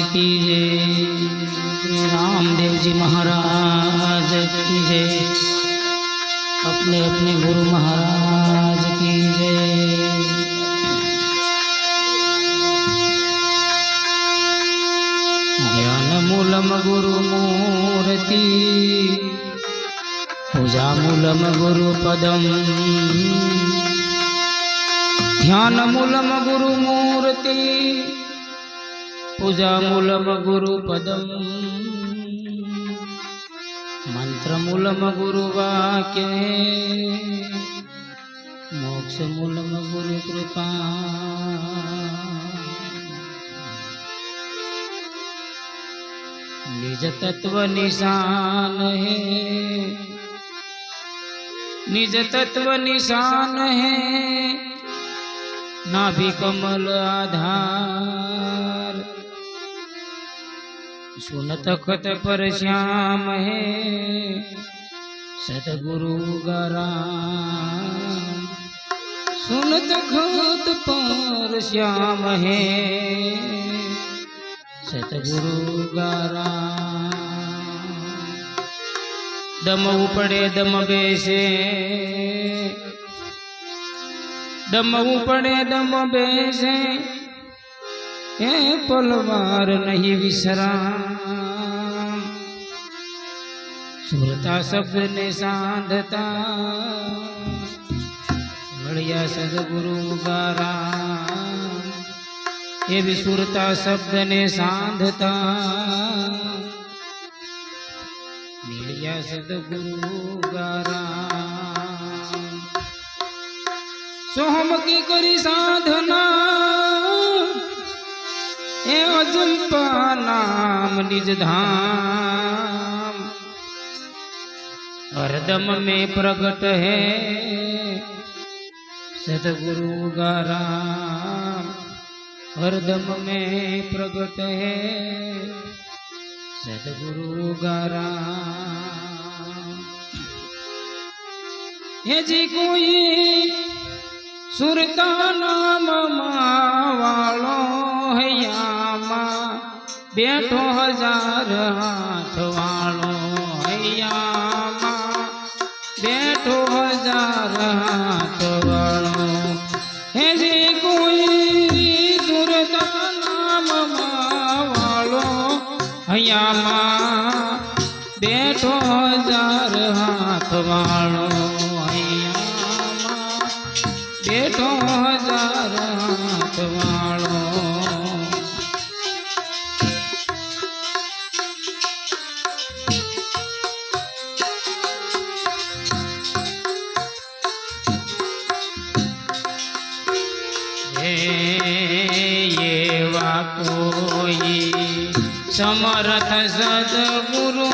की जय, रामदेव जी महाराज की जय, अपने अपने गुरु महाराज की जय। ध्यान मूलम गुरु मूर्ति, पूजा मूलम गुरु पदम। ध्यान मूलम गुरु मूर्ति, पूजा मूलम गुरु पदम। मंत्र मूलम गुरु वाक्य, मोक्ष मूलम गुरु कृपा। निज तत्व निशान है, निज तत्व निशान है, नाभि कमल आधार। सुनत खत पर श्याम है, सतगुरु गराम। सुनत खत पर श्याम है, सतगुरु गराम। दम उपड़े दम बेसे, दम उपड़े दम बेसे, हे पलवार नहीं विश्राम। सुरता शब्द ने सांधता, बढ़िया सदगुरु गाराम। ये भी सुरता शब्द ने सांधता, मिलिया सदगुरु गाराम। सोहम की करी साधना, हे अजंपा नाम निज धाम। हरदम में प्रगट है, सतगुरु गाराम। हरदम में प्रगट है, सतगुरु गाराम। हे जी कोई सुरता नाम मावालो है, यामा बैठो हजार हाथ वालो है, यामा बैठो हजार हाथ वालो। हे जी कोई सुरता नाम मावालो है, यामा बैठो हजार हाथ वालो है, यामा बैठो हजार हाथ वालो। ये वा कोई समर्थ सदगुरु,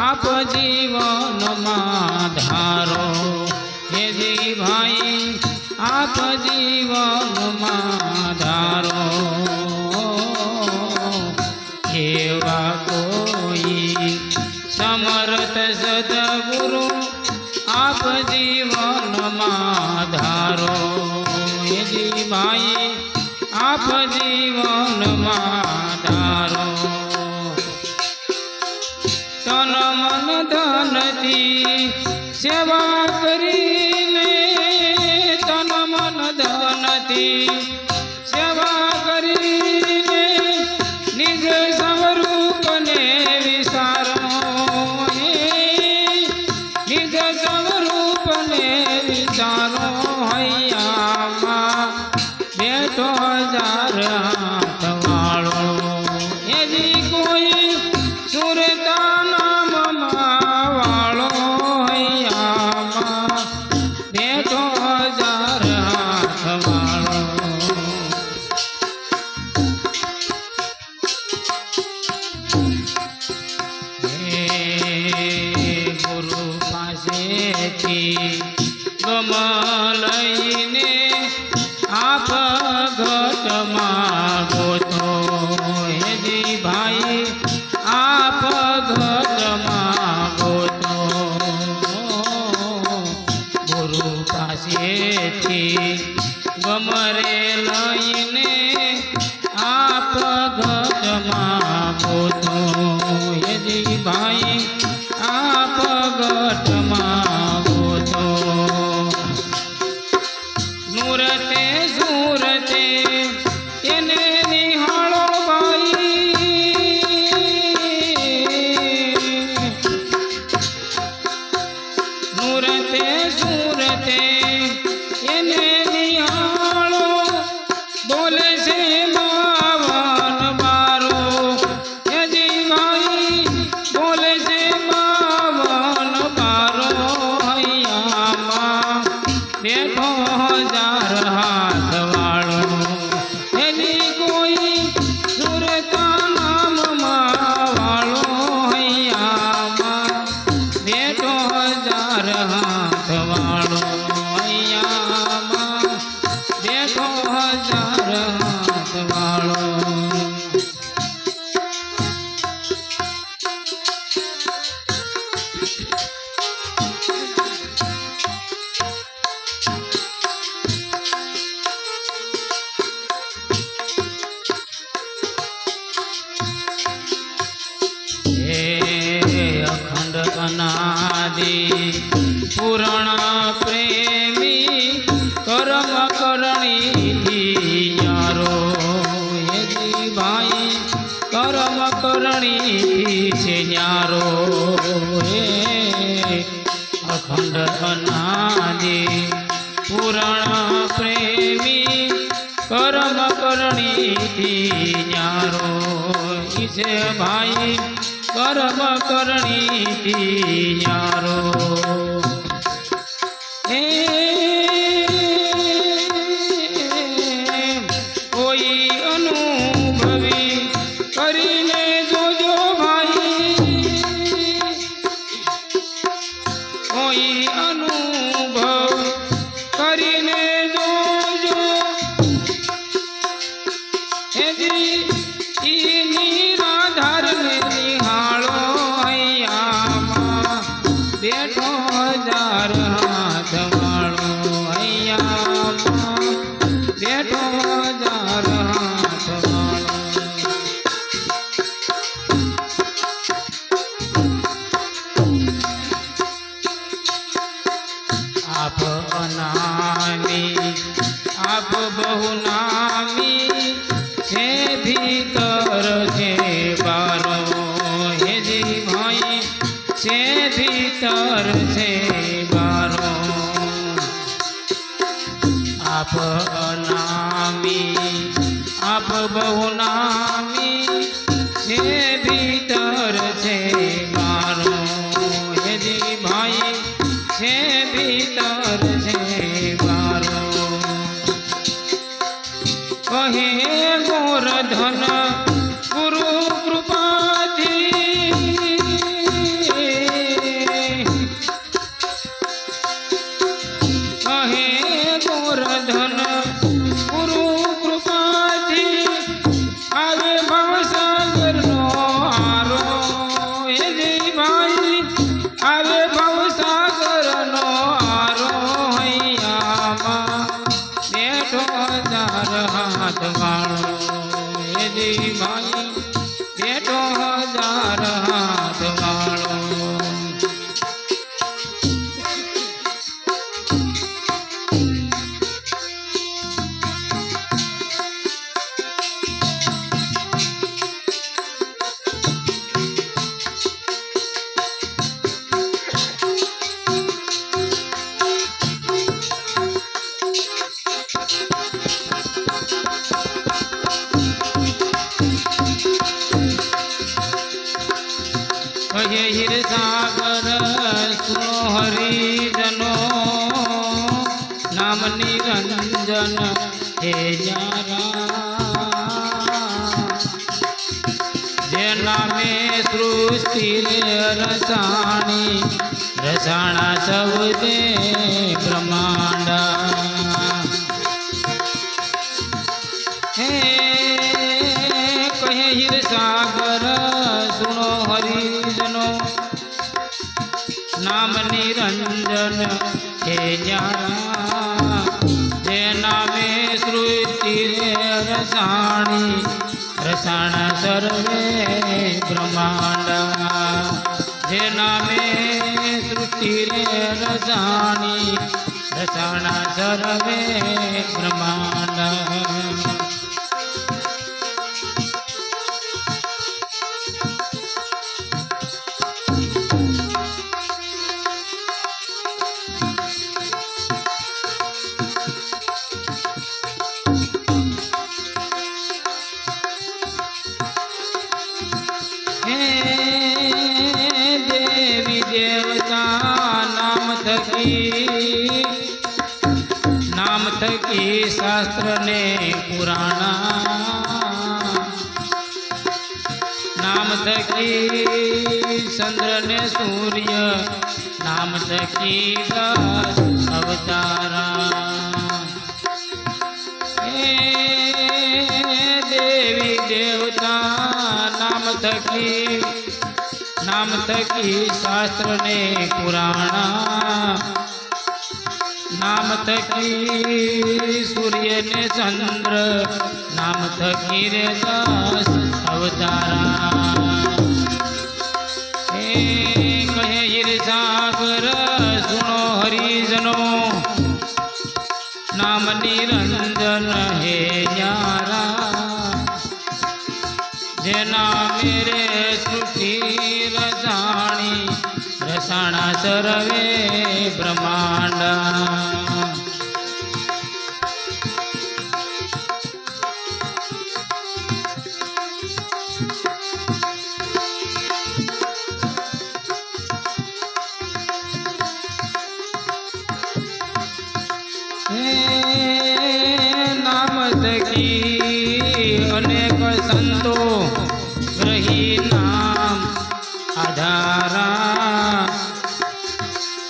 आप जीवन में धारो। हे जी भाई आप जीवन में धारो। हे वा कोई समर्थ सदगुरु, आप जीवन में धारो। हे जी भाई आप जीवन में धारो। तन मन धन थी सेवा करी ने, तन मन धन थी सेवा અખંડ અનાદિ પૂરણ પ્રેમી કર્મ કરણી યારો હેજી ભાઈ કર્મ કરણી છે ન્યારો હે અખંડ અનાદિ પૂરણ પ્રેમી કર્મ કરણી ન્યારો છે ભાઈ કર્મ કરણી ન્યારો કોઈ અનુભવી કરીને જોજો ભાઈ કોઈ અનુભવ કરીને જોજો એની રાધારને નિહાળો હૈયામાં બેઠો હજાર હાથ વાળો હૈયામાં બેઠો હજાર હાથ વાળો આપ અનામી આપ બહુ નામી છે ભીતર છે બારો હેજી ભાઈ છે ભીતર છે બારો આપ અનામી આપ બહુ નામી છે ભીતર છે બારો હેજી ભાઈ છે ભીતર છે બારો કહે ગોરધન ગુરુ કૃપાથી કહે ગોરધન ગુરુ કૃપાથી આવે ભવસાગરનો હારો હેજી ભાઈ આવે ભવસાગરનો હારો હૈયામાં બેઠો હજાર હાથ વાળો હેજી ભાઈ બેઠો હજાર હાથ વાળો કહે હીર સાગર સુનો હરિજનો નામ નિરંજન હે જે નામે સૃષ્ટિ રસાણી રસાણા સૌદે બ્રહ્માંડા હે કહે હીર સાગર સુનો હરિજનો નામ નિરંજન હે ન્યારા જે નામે સૃષ્ટિ રસાણી રસાણા સર્વે બ્રહ્માંડા જે નામે સૃષ્ટિ રસાણી રસાણા સર્વે બ્રહ્માંડા देवी देवता नाम थकी शास्त्र ने पुराणा नाम थकी चंद्र ने सूर्य नाम थकी 10 अवतारा देवी देवता नाम थकी शास्त्र ने पुराणा नाम थकी सूर्य ने चंद्र नाम थकी रे 10 अवतारा कहे निरंजन हे न्यारा जेना मेरे सृष्टि रचाणी रसाणा सर्वे ब्रह्मांडा नाम थकी अनेक संतो ग्रही नाम आधारा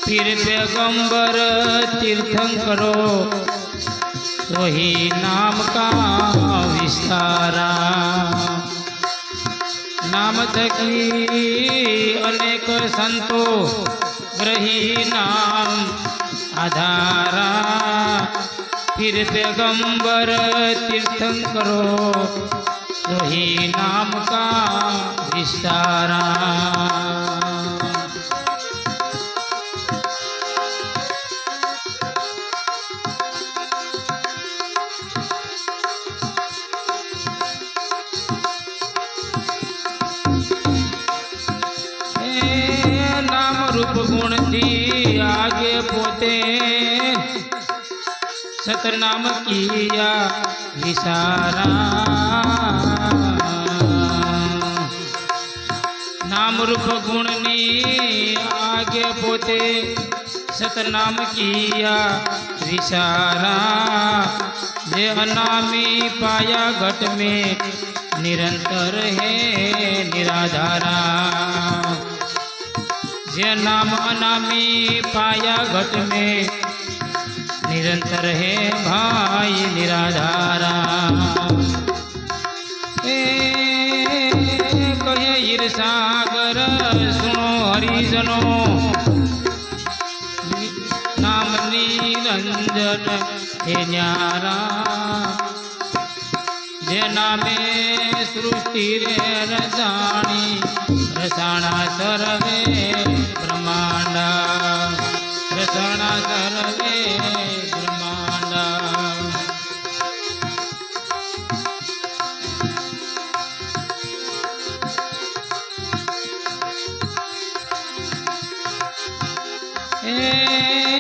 पीर पैगंबर तीर्थंकरो सोही नाम का विस्तारा नाम थकी अनेक संतो ग्रही नाम आधारा फिर पैगंबर तीर्थंकरो सोही नाम का विस्तारा नाम रूप गुण थी आगे पोते सतनाम किया विसारा नाम रूप गुणनी आगे पोते सतनाम किया विसारा जे अनामी पाया घट में निरंतर है निराधारा जे नाम अनामी पाया घट में निरंतर है भाई निराधारा कहे ईर्षागर सुनो हरिजनो नाम निरंजन हे न्यारा जे नामे सृष्टि रे रसाणी रसाणा सर्वे ब्रह्मांडा रसाणा सर्वे ब्रह्मांडा ए